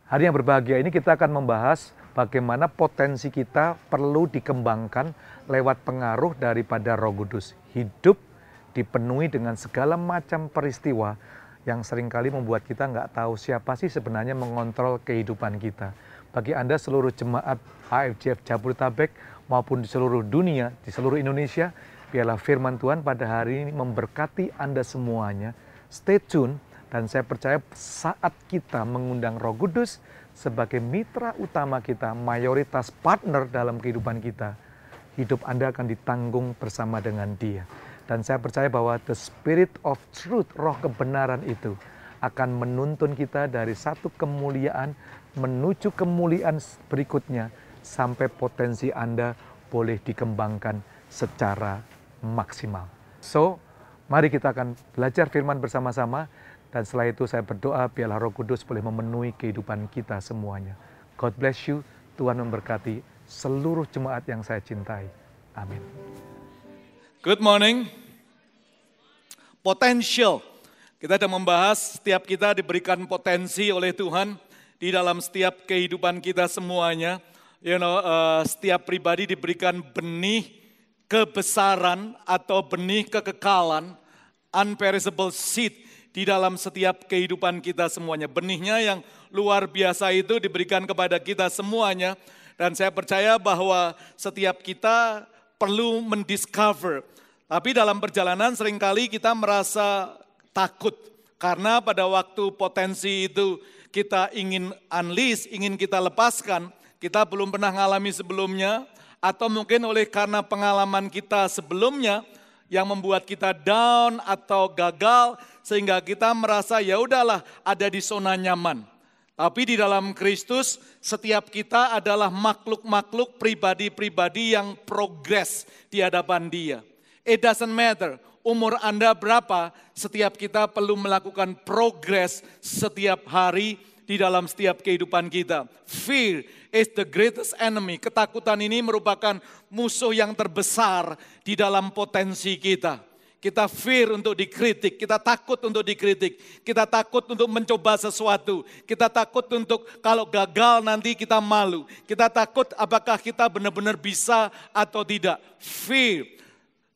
Hari yang berbahagia ini kita akan membahas bagaimana potensi kita perlu dikembangkan lewat pengaruh daripada Roh Kudus. Hidup dipenuhi dengan segala macam peristiwa yang seringkali membuat kita nggak tahu siapa sih sebenarnya mengontrol kehidupan kita. Bagi Anda seluruh jemaat AFJF Jabodetabek maupun di seluruh dunia, di seluruh Indonesia, biarlah firman Tuhan pada hari ini memberkati Anda semuanya. Stay tune. Dan saya percaya saat kita mengundang Roh Kudus sebagai mitra utama kita, mayoritas partner dalam kehidupan kita, hidup Anda akan ditanggung bersama dengan Dia. Dan saya percaya bahwa the spirit of truth, roh kebenaran itu akan menuntun kita dari satu kemuliaan menuju kemuliaan berikutnya sampai potensi Anda boleh dikembangkan secara maksimal. So, mari kita akan belajar firman bersama-sama. Dan setelah itu saya berdoa biarlah Roh Kudus boleh memenuhi kehidupan kita semuanya. God bless you. Tuhan memberkati seluruh jemaat yang saya cintai. Amin. Good morning. Potential. Kita sudah membahas setiap kita diberikan potensi oleh Tuhan di dalam setiap kehidupan kita semuanya. Setiap pribadi diberikan benih kebesaran atau benih kekekalan, unperishable seed, di dalam setiap kehidupan kita semuanya. Benihnya yang luar biasa itu diberikan kepada kita semuanya. Dan saya percaya bahwa setiap kita perlu mendiscover. Tapi dalam perjalanan seringkali kita merasa takut. Karena pada waktu potensi itu kita ingin unleash, ingin kita lepaskan. Kita belum pernah mengalami sebelumnya. Atau mungkin oleh karena pengalaman kita sebelumnya yang membuat kita down atau gagal, sehingga kita merasa ya udahlah ada di zona nyaman. Tapi di dalam Kristus setiap kita adalah makhluk-makhluk pribadi-pribadi yang progres di hadapan Dia. It doesn't matter umur Anda berapa, setiap kita perlu melakukan progres setiap hari di dalam setiap kehidupan kita. Fear is the greatest enemy. Ketakutan ini merupakan musuh yang terbesar di dalam potensi kita. Kita fear untuk dikritik, kita takut untuk dikritik, kita takut untuk mencoba sesuatu, kita takut untuk kalau gagal nanti kita malu, kita takut apakah kita benar-benar bisa atau tidak. Fear.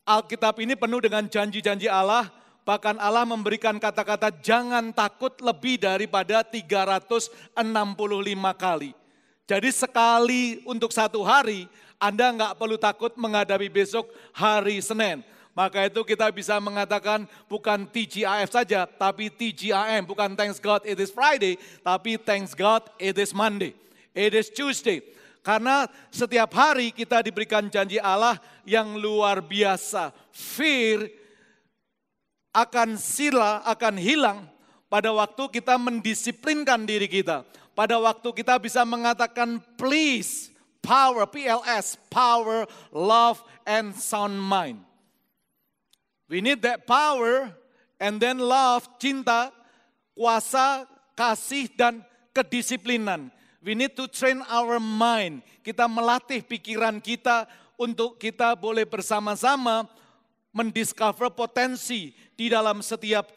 Alkitab ini penuh dengan janji-janji Allah, bahkan Allah memberikan kata-kata jangan takut lebih daripada 365 kali. Jadi sekali untuk satu hari, Anda nggak perlu takut menghadapi besok hari Senin. Maka itu kita bisa mengatakan bukan TGIF saja, tapi TGIM. Bukan thanks God it is Friday, tapi thanks God it is Monday, it is Tuesday. Karena setiap hari kita diberikan janji Allah yang luar biasa. Fear akan hilang pada waktu kita mendisiplinkan diri kita. Pada waktu kita bisa mengatakan please, power, PLS, power, love, and sound mind. We need that power and then love, cinta, kuasa, kasih, dan kedisiplinan. We need to train our mind. Kita melatih pikiran kita untuk kita boleh bersama-sama mendiscover potensi di dalam setiap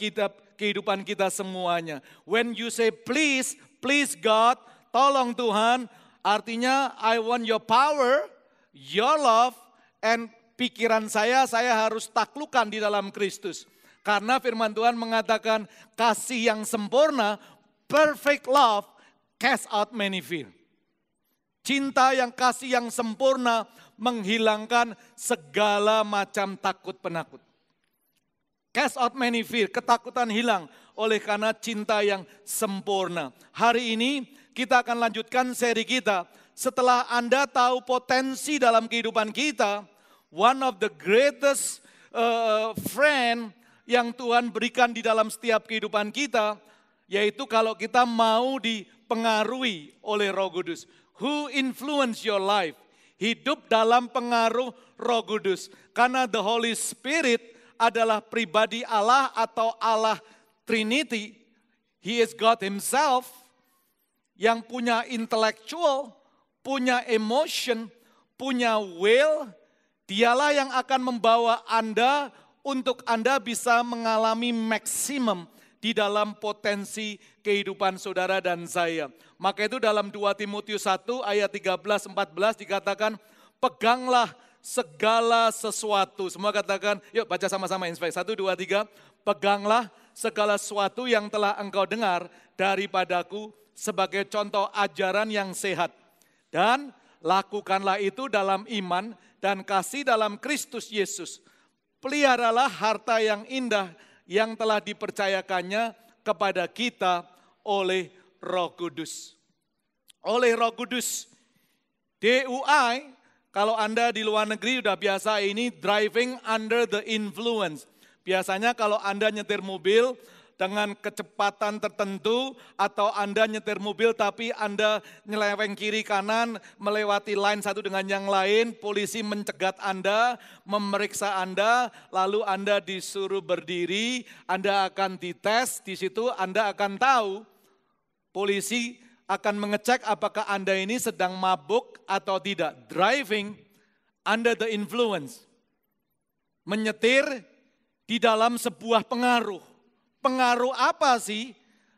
kehidupan kita semuanya. When you say please, please God, tolong Tuhan, artinya I want your power, your love, and pikiran saya harus taklukkan di dalam Kristus. Karena firman Tuhan mengatakan kasih yang sempurna, perfect love, cast out many fear. Cinta yang kasih yang sempurna menghilangkan segala macam takut penakut. Cast out many fear, ketakutan hilang oleh karena cinta yang sempurna. Hari ini kita akan lanjutkan seri kita. Setelah Anda tahu potensi dalam kehidupan kita, one of the greatest friend yang Tuhan berikan di dalam setiap kehidupan kita, yaitu kalau kita mau dipengaruhi oleh Roh Kudus. Who influence your life? Hidup dalam pengaruh Roh Kudus. Karena the Holy Spirit adalah pribadi Allah atau Allah Trinity. He is God Himself yang punya intellectual, punya emotion, punya will. Dialah yang akan membawa Anda untuk Anda bisa mengalami maksimum di dalam potensi kehidupan saudara dan saya. Maka itu dalam 2 Timotius 1 ayat 13-14 dikatakan, peganglah segala sesuatu. Semua katakan, yuk baca sama-sama Inspire. 1, 2, 3. Peganglah segala sesuatu yang telah engkau dengar daripadaku sebagai contoh ajaran yang sehat. Dan lakukanlah itu dalam iman dan kasih dalam Kristus Yesus. Peliharalah harta yang indah yang telah dipercayakannya kepada kita oleh Roh Kudus. Oleh Roh Kudus. DUI, kalau Anda di luar negeri sudah biasa ini driving under the influence. Biasanya kalau Anda nyetir mobil dengan kecepatan tertentu atau Anda nyetir mobil tapi Anda nyeleweng kiri kanan melewati line satu dengan yang lain, polisi mencegat Anda, memeriksa Anda, lalu Anda disuruh berdiri, Anda akan dites, di situ Anda akan tahu, polisi akan mengecek apakah Anda ini sedang mabuk atau tidak. Driving under the influence. Menyetir di dalam sebuah pengaruh. Pengaruh apa sih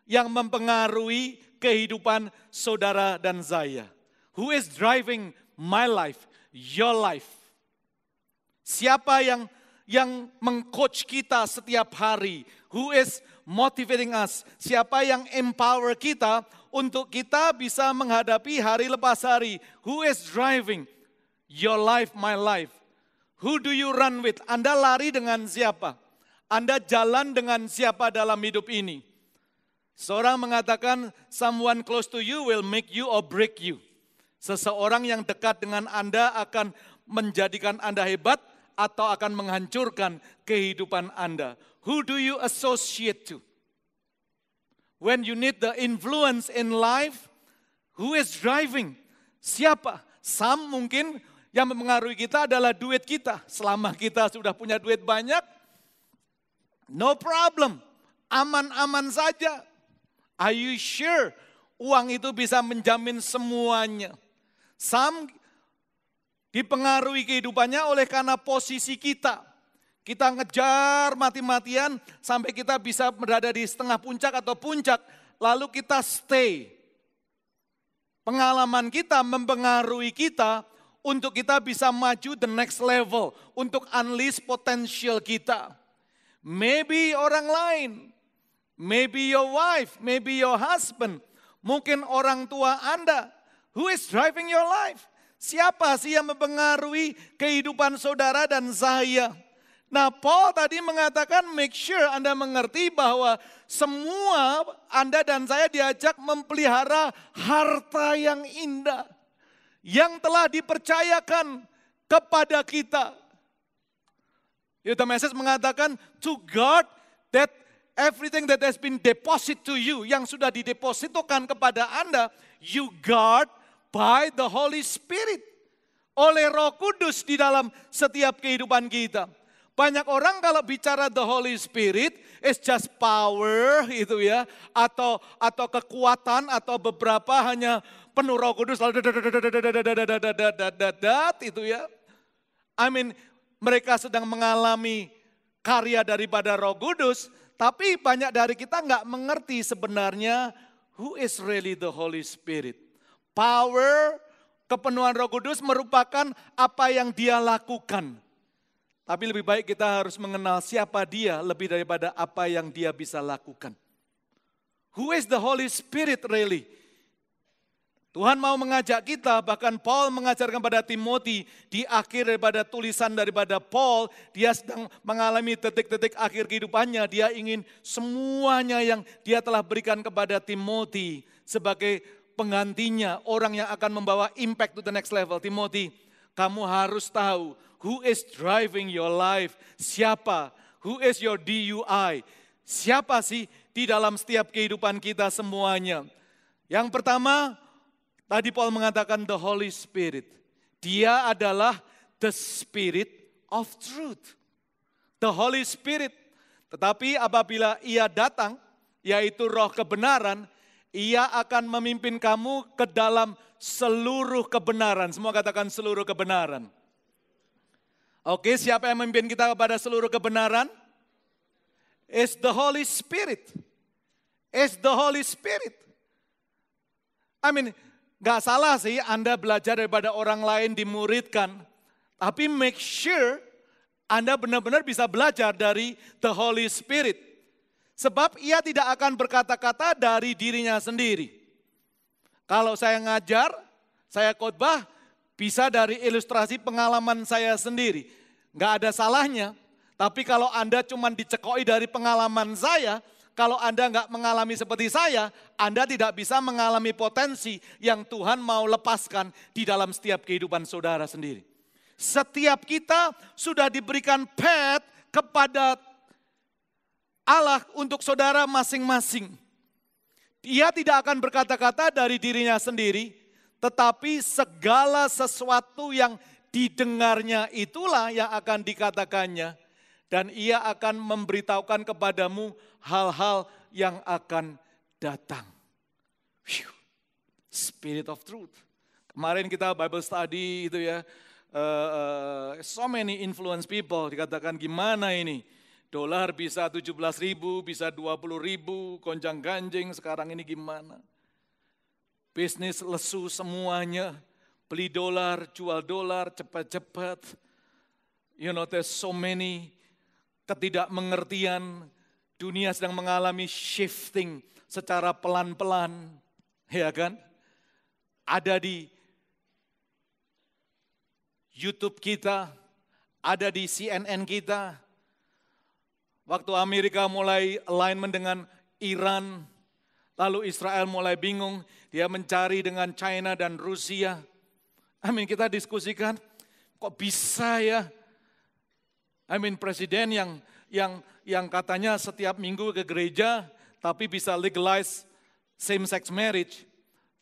yang mempengaruhi kehidupan saudara dan saya? Who is driving my life, your life? Siapa yang meng-coach kita setiap hari? Who is motivating us? Siapa yang empower kita untuk kita bisa menghadapi hari lepas hari? Who is driving your life, my life? Who do you run with? Anda lari dengan siapa? Anda jalan dengan siapa dalam hidup ini? Seorang mengatakan, someone close to you will make you or break you. Seseorang yang dekat dengan Anda akan menjadikan Anda hebat atau akan menghancurkan kehidupan Anda. Who do you associate to? When you need the influence in life, who is driving? Siapa? Some mungkin yang mempengaruhi kita adalah duit kita. Selama kita sudah punya duit banyak, no problem, aman-aman saja. Are you sure uang itu bisa menjamin semuanya? Some dipengaruhi kehidupannya oleh karena posisi kita. Kita ngejar mati-matian sampai kita bisa berada di setengah puncak atau puncak, lalu kita stay. Pengalaman kita mempengaruhi kita untuk kita bisa maju the next level, untuk unleash potential kita. Maybe orang lain, maybe your wife, maybe your husband, mungkin orang tua Anda. Who is driving your life? Siapa sih yang mempengaruhi kehidupan saudara dan saya? Nah, Paul tadi mengatakan make sure Anda mengerti bahwa semua Anda dan saya diajak memelihara harta yang indah yang telah dipercayakan kepada kita. The message mengatakan to guard that everything that has been deposit to you, yang sudah didepositokan kepada Anda, you guard by the Holy Spirit. Oleh Roh Kudus di dalam setiap kehidupan kita. Banyak orang kalau bicara the Holy Spirit, it's just power gitu ya. Atau kekuatan atau beberapa hanya penuh Roh Kudus. Itu ya. I mean, mereka sedang mengalami karya daripada Roh Kudus, tapi banyak dari kita nggak mengerti sebenarnya who is really the Holy Spirit. Power, kepenuhan Roh Kudus merupakan apa yang Dia lakukan. Tapi lebih baik kita harus mengenal siapa Dia lebih daripada apa yang Dia bisa lakukan. Who is the Holy Spirit really? Tuhan mau mengajak kita, bahkan Paul mengajarkan pada Timothy, di akhir daripada tulisan daripada Paul, dia sedang mengalami detik-detik akhir kehidupannya, dia ingin semuanya yang dia telah berikan kepada Timothy sebagai penggantinya, orang yang akan membawa impact to the next level. Timothy, kamu harus tahu, who is driving your life? Siapa? Who is your DUI? Siapa sih di dalam setiap kehidupan kita semuanya? Yang pertama, tadi Paul mengatakan the Holy Spirit. Dia adalah the Spirit of truth. The Holy Spirit. Tetapi apabila Ia datang, yaitu roh kebenaran, Ia akan memimpin kamu ke dalam seluruh kebenaran. Semua katakan seluruh kebenaran. Oke, siapa yang memimpin kita kepada seluruh kebenaran? It's the Holy Spirit. is the Holy Spirit. Gak salah sih Anda belajar daripada orang lain dimuridkan. Tapi make sure Anda benar-benar bisa belajar dari the Holy Spirit. Sebab ia tidak akan berkata-kata dari dirinya sendiri. Kalau saya ngajar, saya khotbah, bisa dari ilustrasi pengalaman saya sendiri. Gak ada salahnya. Tapi kalau Anda cuma dicekoi dari pengalaman saya, kalau Anda nggak mengalami seperti saya, Anda tidak bisa mengalami potensi yang Tuhan mau lepaskan di dalam setiap kehidupan saudara sendiri. Setiap kita sudah diberikan pet kepada Allah untuk saudara masing-masing. Dia tidak akan berkata-kata dari dirinya sendiri, tetapi segala sesuatu yang didengarnya itulah yang akan dikatakannya. Dan ia akan memberitahukan kepadamu hal-hal yang akan datang. Spirit of truth. Kemarin kita Bible study itu ya. So many influence people. Dikatakan gimana ini. Dolar bisa 17.000, bisa 20.000, gonjang ganjing. Sekarang ini gimana. Bisnis lesu semuanya. Beli dolar, jual dolar, cepat-cepat. You know, there's so many ketidakmengertian, dunia sedang mengalami shifting secara pelan-pelan, ya kan? Ada di YouTube kita, ada di CNN kita. Waktu Amerika mulai alignment dengan Iran, lalu Israel mulai bingung, dia mencari dengan China dan Rusia. Kita diskusikan, kok bisa ya? Presiden yang katanya setiap minggu ke gereja, tapi bisa legalize same-sex marriage.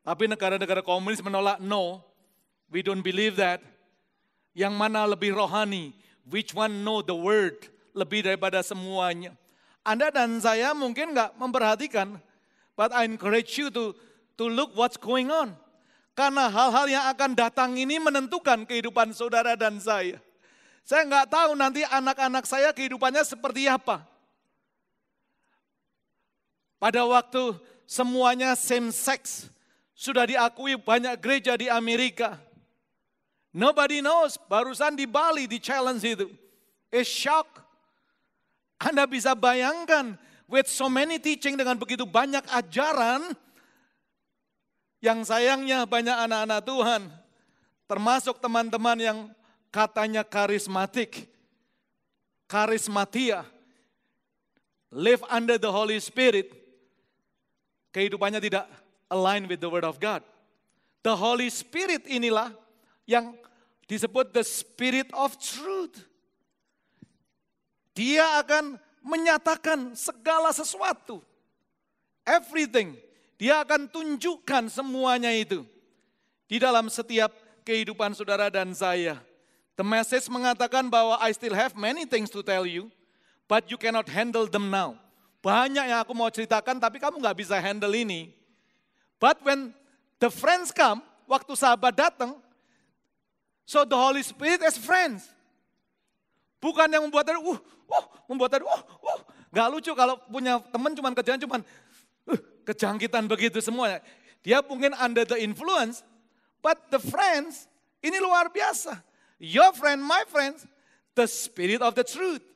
Tapi negara-negara komunis menolak, no, we don't believe that. Yang mana lebih rohani, which one know the word, lebih daripada semuanya. Anda dan saya mungkin gak memperhatikan, but I encourage you to look what's going on. Karena hal-hal yang akan datang ini menentukan kehidupan saudara dan saya. Saya nggak tahu nanti anak-anak saya kehidupannya seperti apa. Pada waktu semuanya same sex, sudah diakui banyak gereja di Amerika. Nobody knows, barusan di Bali di challenge itu. It's shock. Anda bisa bayangkan, with so many teaching dengan begitu banyak ajaran, yang sayangnya banyak anak-anak Tuhan, termasuk teman-teman yang katanya karismatik, karismatia, live under the Holy Spirit, kehidupannya tidak align with the Word of God. The Holy Spirit inilah yang disebut the Spirit of Truth. Dia akan menyatakan segala sesuatu, everything. Dia akan tunjukkan semuanya itu di dalam setiap kehidupan saudara dan saya. The message mengatakan bahwa I still have many things to tell you, but you cannot handle them now. Banyak yang aku mau ceritakan, tapi kamu gak bisa handle ini. But when the friends come, waktu sahabat datang, so the Holy Spirit as friends. Bukan yang membuat tadi, gak lucu kalau punya teman cuman kejangkitan begitu semuanya. Dia mungkin under the influence, but the friends, ini luar biasa. Your friend, my friends, the Spirit of the truth.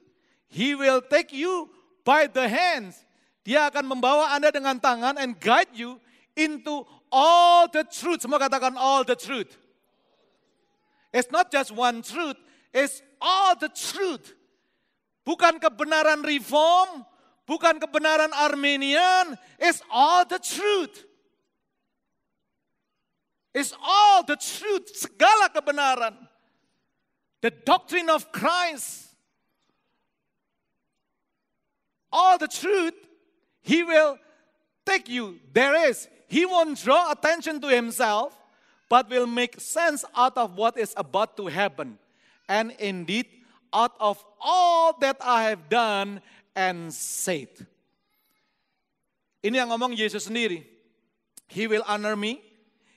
He will take you by the hands. Dia akan membawa Anda dengan tangan and guide you into all the truth. Semua katakan all the truth. It's not just one truth, it's all the truth. Bukan kebenaran reform, bukan kebenaran Armenian, it's all the truth. It's all the truth, segala kebenaran. The doctrine of Christ, all the truth, He will take you. He won't draw attention to Himself, but will make sense out of what is about to happen. And indeed, out of all that I have done and said. Ini yang ngomong Yesus sendiri. He will honor me.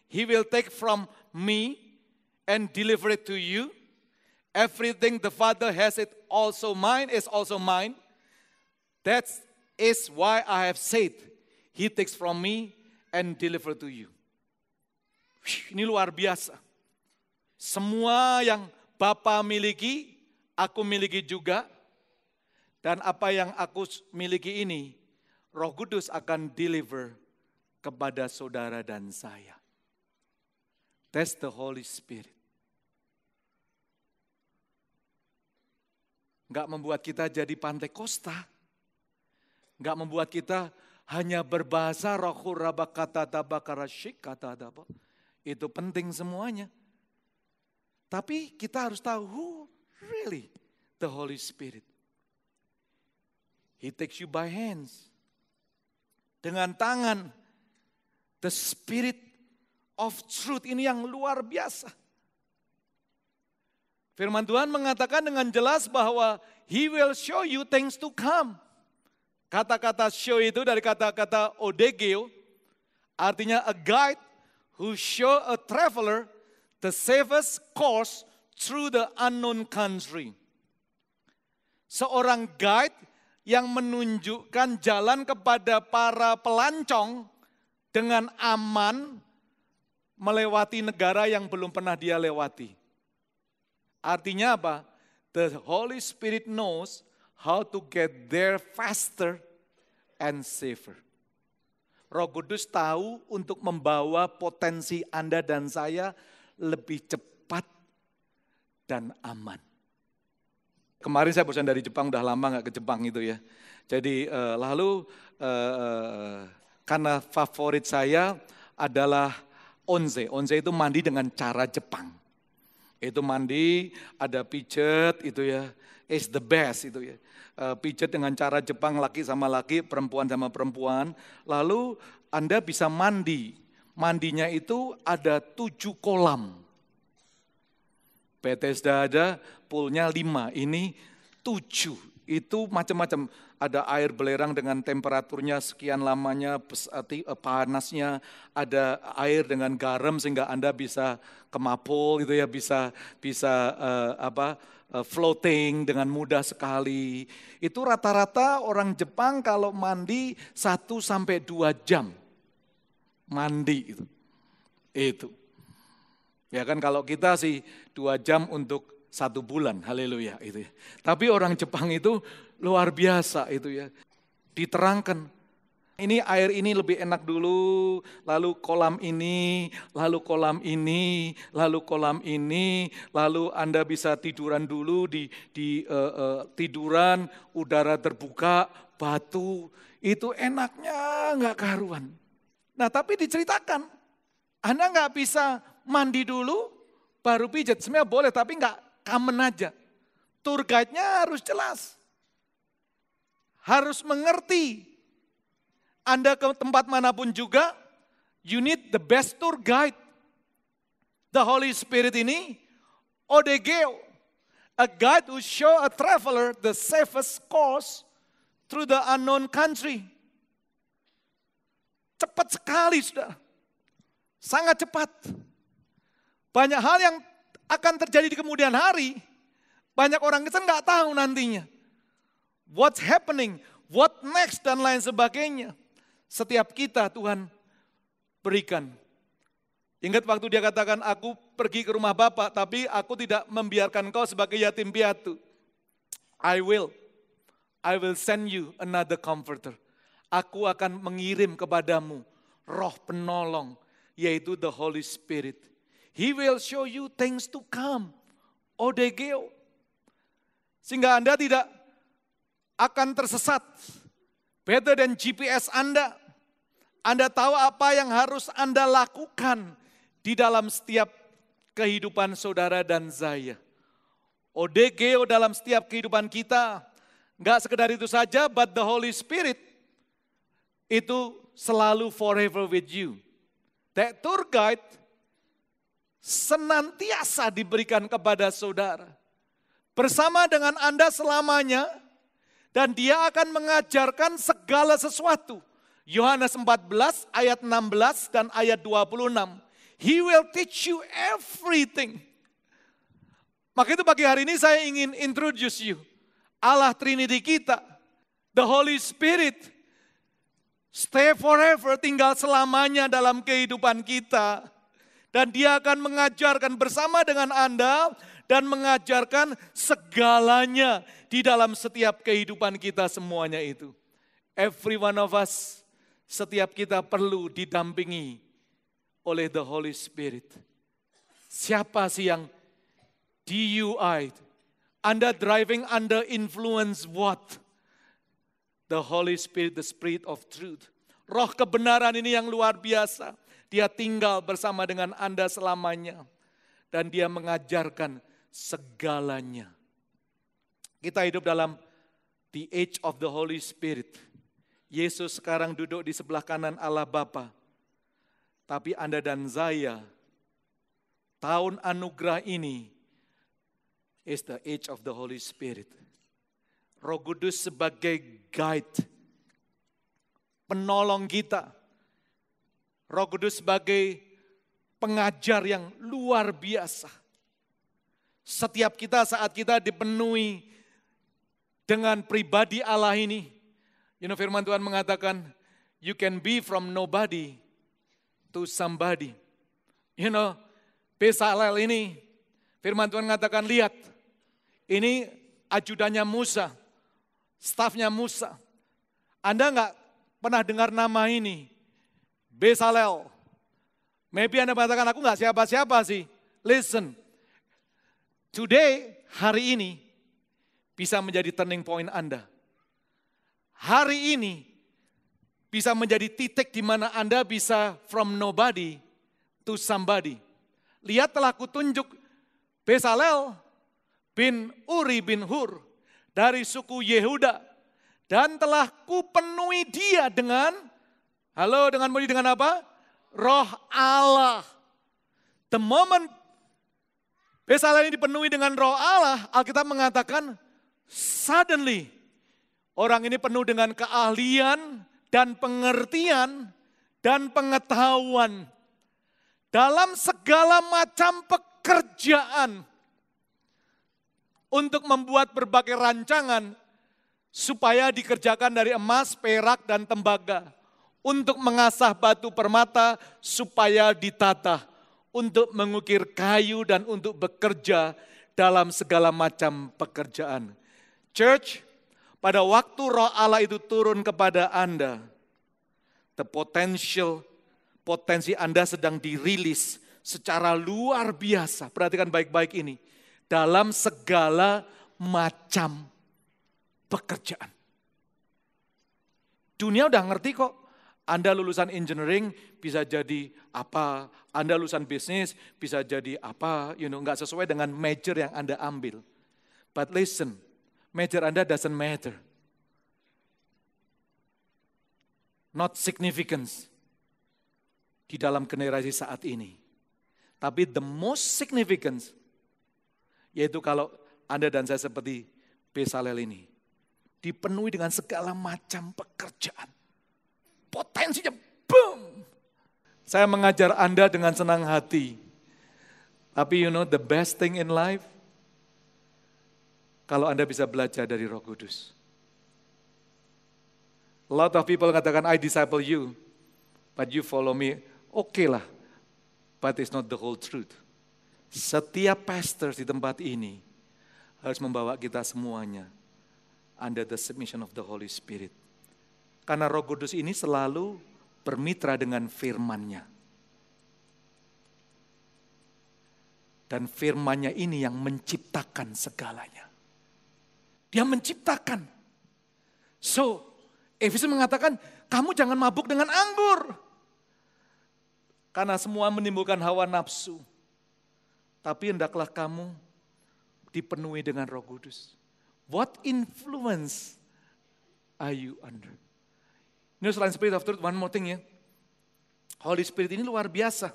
He will take from me and deliver it to you. Everything the Father has is also mine. That is why I have said, He takes from me and deliver to you. Ini luar biasa. Semua yang Bapa miliki, aku miliki juga. Dan apa yang aku miliki ini, Roh Kudus akan deliver kepada saudara dan saya. That's the Holy Spirit. Enggak membuat kita jadi Pantekosta. Enggak membuat kita hanya berbahasa itu penting semuanya. Tapi kita harus tahu who really the Holy Spirit. He takes you by hands. Dengan tangan. The Spirit of truth ini yang luar biasa. Firman Tuhan mengatakan dengan jelas bahwa He will show you things to come. Kata-kata show itu dari kata-kata odegeo, artinya a guide who show a traveler the safest course through the unknown country. Seorang guide yang menunjukkan jalan kepada para pelancong dengan aman melewati negara yang belum pernah dia lewati. Artinya apa? The Holy Spirit knows how to get there faster and safer. Roh Kudus tahu untuk membawa potensi Anda dan saya lebih cepat dan aman. Kemarin saya bosan dari Jepang, udah lama gak ke Jepang itu ya. Jadi karena favorit saya adalah onse. Onse itu mandi dengan cara Jepang. Itu mandi, ada pijet itu ya. It's the best itu ya. Pijet dengan cara Jepang, laki sama laki, perempuan sama perempuan. Lalu Anda bisa mandi. Mandinya itu ada 7 kolam. Bethesda ada, poolnya 5, ini 7. Itu macam-macam. Ada air belerang dengan temperaturnya sekian lamanya, panasnya. Ada air dengan garam sehingga Anda bisa kemapul gitu ya, bisa floating dengan mudah sekali. Itu rata-rata orang Jepang kalau mandi 1-2 jam. Mandi itu. Ya kan kalau kita sih 2 jam untuk 1 bulan, haleluya itu ya. Tapi orang Jepang itu luar biasa itu ya. Diterangkan, ini air ini lebih enak dulu, lalu kolam ini, lalu kolam ini, lalu kolam ini, lalu Anda bisa tiduran dulu di tiduran, udara terbuka, batu, itu enaknya nggak karuan. Nah tapi diceritakan, Anda nggak bisa mandi dulu, baru pijat. Sebenarnya boleh, tapi enggak common aja. Tour guide-nya harus jelas. Harus mengerti. Anda ke tempat manapun juga, you need the best tour guide. The Holy Spirit ini, odegeo. A guide who show a traveler the safest course through the unknown country. Cepat sekali, saudara. Sangat cepat. Banyak hal yang akan terjadi di kemudian hari. Banyak orang Kristen nggak tahu nantinya. What's happening, what next, dan lain sebagainya. Setiap kita Tuhan berikan. Ingat waktu dia katakan, aku pergi ke rumah Bapak, tapi aku tidak membiarkan kau sebagai yatim piatu. I will send you another comforter. Aku akan mengirim kepadamu roh penolong, yaitu the Holy Spirit. He will show you things to come. Odegeo. Sehingga Anda tidak akan tersesat. Better than GPS Anda. Anda tahu apa yang harus Anda lakukan di dalam setiap kehidupan saudara dan saya. Odegeo dalam setiap kehidupan kita. Enggak sekedar itu saja, but the Holy Spirit itu selalu forever with you. That tour guide senantiasa diberikan kepada saudara. Bersama dengan Anda selamanya. Dan dia akan mengajarkan segala sesuatu. Yohanes 14 ayat 16 dan ayat 26. He will teach you everything. Maka itu pagi hari ini saya ingin introduce you. Allah Trinity kita. The Holy Spirit. Stay forever, tinggal selamanya dalam kehidupan kita. Dan dia akan mengajarkan bersama dengan Anda dan mengajarkan segalanya di dalam setiap kehidupan kita semuanya itu. Every one of us, setiap kita perlu didampingi oleh the Holy Spirit. Siapa sih yang DUI? Anda driving under influence what? The Holy Spirit, the Spirit of Truth. Roh kebenaran ini yang luar biasa. Dia tinggal bersama dengan Anda selamanya. Dan dia mengajarkan segalanya. Kita hidup dalam the age of the Holy Spirit. Yesus sekarang duduk di sebelah kanan Allah Bapa. Tapi Anda dan saya, tahun anugerah ini is the age of the Holy Spirit. Roh Kudus sebagai guide, penolong kita. Roh Kudus sebagai pengajar yang luar biasa. Setiap kita saat kita dipenuhi dengan pribadi Allah ini. Firman Tuhan mengatakan, you can be from nobody to somebody. Bezalel ini, firman Tuhan mengatakan, lihat, ini ajudannya Musa, stafnya Musa. Anda enggak pernah dengar nama ini, Bezalel. Maybe Anda mengatakan, aku enggak siapa-siapa sih. Listen, today, hari ini, bisa menjadi turning point Anda. Hari ini, bisa menjadi titik di mana Anda bisa from nobody to somebody. Lihat telah kutunjuk Bezalel bin Uri bin Hur dari suku Yehuda. Dan telah kupenuhi dia dengan apa? Roh Allah. The moment Bezalel ini dipenuhi dengan roh Allah, Alkitab mengatakan suddenly orang ini penuh dengan keahlian dan pengertian dan pengetahuan dalam segala macam pekerjaan untuk membuat berbagai rancangan supaya dikerjakan dari emas, perak, dan tembaga. Untuk mengasah batu permata supaya ditata. Untuk mengukir kayu dan untuk bekerja dalam segala macam pekerjaan. Church, pada waktu roh Allah itu turun kepada Anda, potensi Anda sedang dirilis secara luar biasa. Perhatikan baik-baik ini. Dalam segala macam pekerjaan. Dunia udah ngerti kok. Anda lulusan engineering bisa jadi apa. Anda lulusan bisnis bisa jadi apa. Nggak sesuai dengan major yang Anda ambil. But listen, major Anda doesn't matter. Not significance di dalam generasi saat ini. Tapi the most significance, yaitu kalau Anda dan saya seperti Bezalel ini, dipenuhi dengan segala macam pekerjaan. Potensinya, boom! Saya mengajar Anda dengan senang hati. Tapi the best thing in life, kalau Anda bisa belajar dari Roh Kudus. A lot of people katakan, I disciple you, but you follow me. Oke lah, but it's not the whole truth. Setiap pastor di tempat ini harus membawa kita semuanya under the submission of the Holy Spirit. Karena Roh Kudus ini selalu bermitra dengan firman-Nya. Dan firman-Nya ini yang menciptakan segalanya. Dia menciptakan. So, Efesus mengatakan, kamu jangan mabuk dengan anggur. Karena semua menimbulkan hawa nafsu. Tapi hendaklah kamu dipenuhi dengan Roh Kudus. What influence are you under? Ini selain Spirit of Truth, one more thing ya. Holy Spirit ini luar biasa.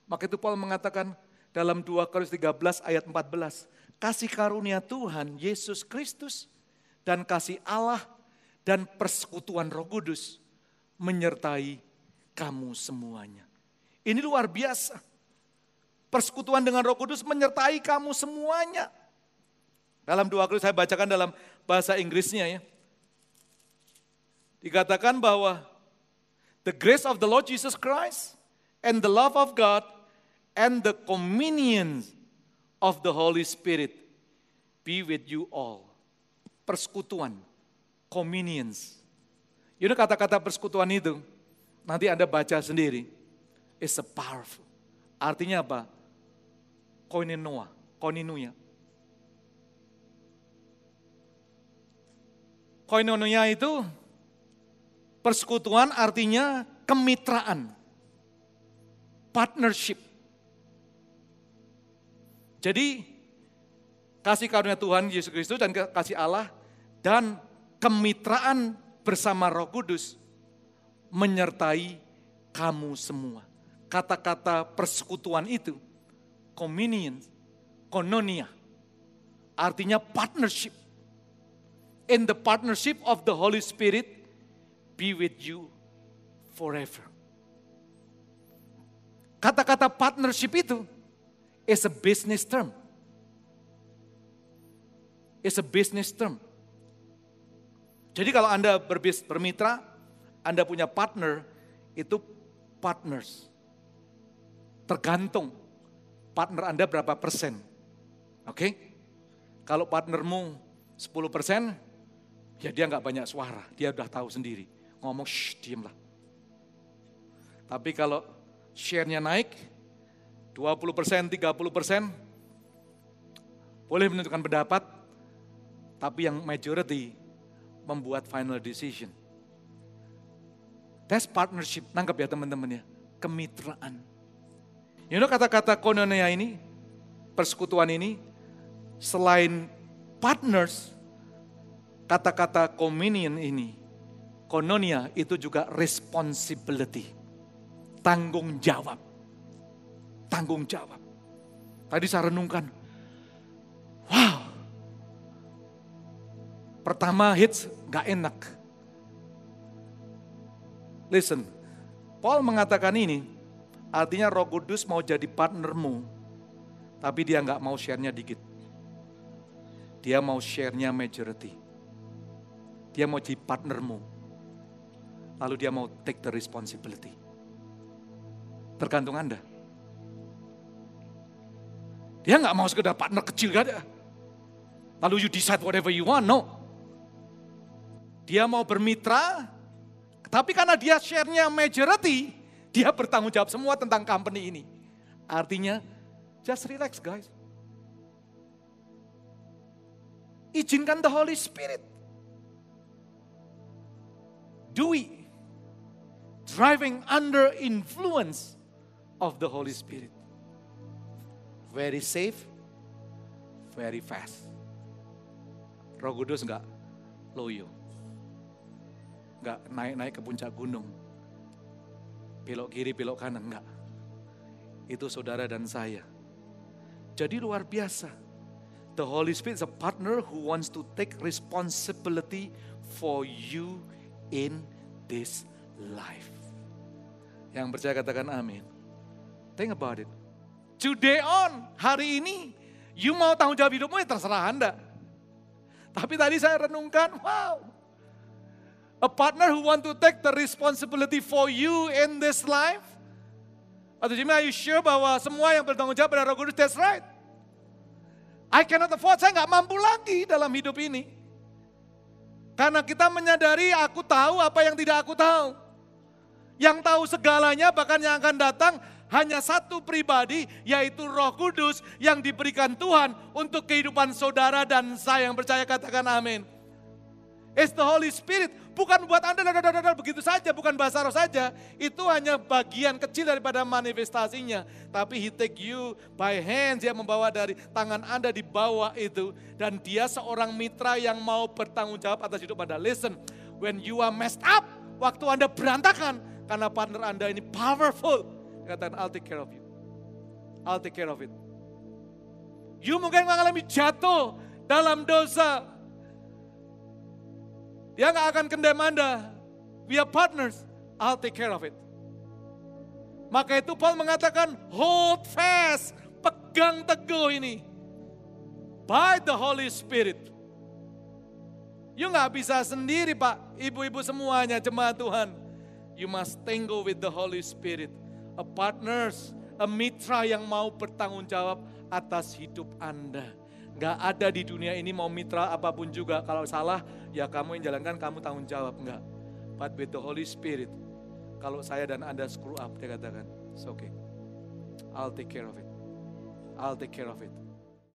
Maka itu Paul mengatakan dalam 2 Korintus 13 ayat 14. Kasih karunia Tuhan Yesus Kristus dan kasih Allah dan persekutuan Roh Kudus menyertai kamu semuanya. Ini luar biasa. Persekutuan dengan Roh Kudus menyertai kamu semuanya. Dalam 2 Korintus saya bacakan dalam bahasa Inggrisnya ya. Dikatakan bahwa the grace of the Lord Jesus Christ, and the love of God, and the communion of the Holy Spirit be with you all. Persekutuan, communions. You know kata-kata persekutuan itu, nanti Anda baca sendiri. It's a powerful. Artinya apa? Koinonia. Koinonia itu persekutuan artinya kemitraan, partnership. Jadi kasih karunia Tuhan Yesus Kristus dan kasih Allah dan kemitraan bersama Roh Kudus menyertai kamu semua. Kata-kata persekutuan itu, communion, koinonia, artinya partnership. In the partnership of the Holy Spirit be with you forever. Kata-kata partnership itu is a business term. It's a business term. Jadi kalau Anda bermitra, Anda punya partner, itu partners. Tergantung partner Anda berapa persen. Oke? Kalau partnermu 10%, ya dia nggak banyak suara, dia udah tahu sendiri. Ngomong, shh, diemlah. Tapi kalau share-nya naik, 20%, 30%, boleh menentukan pendapat, tapi yang majority membuat final decision. That's partnership, nangkep ya teman-teman ya, kemitraan. You know kata-kata koinonia ini, persekutuan ini, selain partners, kata-kata communion ini, koinonia itu juga responsibility, tanggung jawab. Tanggung jawab. Tadi saya renungkan, wow, pertama hits gak enak. Listen, Paul mengatakan ini, artinya Roh Kudus mau jadi partnermu, tapi dia gak mau share-nya dikit. Dia mau share-nya majority. Dia mau jadi partnermu. Lalu dia mau take the responsibility. Tergantung Anda. Dia gak mau sekedar partner kecil gak ada. Lalu you decide whatever you want, no. Dia mau bermitra, tapi karena dia share-nya majority, dia bertanggung jawab semua tentang company ini. Artinya, just relax guys. Izinkan the Holy Spirit. Do we driving under influence of the Holy Spirit. Very safe, very fast. Roh Kudus enggak loyo. Enggak naik-naik ke puncak gunung. Belok kiri, belok kanan, enggak. Itu saudara dan saya. Jadi luar biasa. The Holy Spirit is a partner who wants to take responsibility for you in this life. Yang percaya katakan amin. Think about it. Today on, hari ini, you mau tanggung jawab hidupmu ya terserah Anda. Tapi tadi saya renungkan, wow. A partner who want to take the responsibility for you in this life. Atau Jimmy, are you sure bahwa semua yang bertanggung jawab pada Roh Kudus? That's right. I cannot afford, saya nggak mampu lagi dalam hidup ini. Karena kita menyadari aku tahu apa yang tidak aku tahu. Yang tahu segalanya bahkan yang akan datang hanya satu pribadi, yaitu Roh Kudus yang diberikan Tuhan untuk kehidupan saudara dan saya yang percaya katakan amin. It's the Holy Spirit, bukan buat Anda begitu saja, bukan bahasa roh saja. Itu hanya bagian kecil daripada manifestasinya. Tapi He take you by hands, Dia membawa dari tangan Anda di bawah itu. Dan Dia seorang mitra yang mau bertanggung jawab atas hidup Anda. Listen, when you are messed up, waktu Anda berantakan, karena partner Anda ini powerful. Katakan, I'll take care of you. I'll take care of it. You mungkin mengalami jatuh dalam dosa. Dia gak akan condemn Anda. We are partners. I'll take care of it. Maka itu Paul mengatakan, hold fast. Pegang teguh ini. By the Holy Spirit. You gak bisa sendiri Pak. Ibu-ibu semuanya, jemaat Tuhan. You must tango with the Holy Spirit. A partners, a mitra yang mau bertanggung jawab atas hidup Anda. Gak ada di dunia ini mau mitra apapun juga. Kalau salah, ya kamu yang jalankan, kamu tanggung jawab. Enggak. But with the Holy Spirit, kalau saya dan Anda screw up, dia katakan, it's okay. I'll take care of it. I'll take care of it.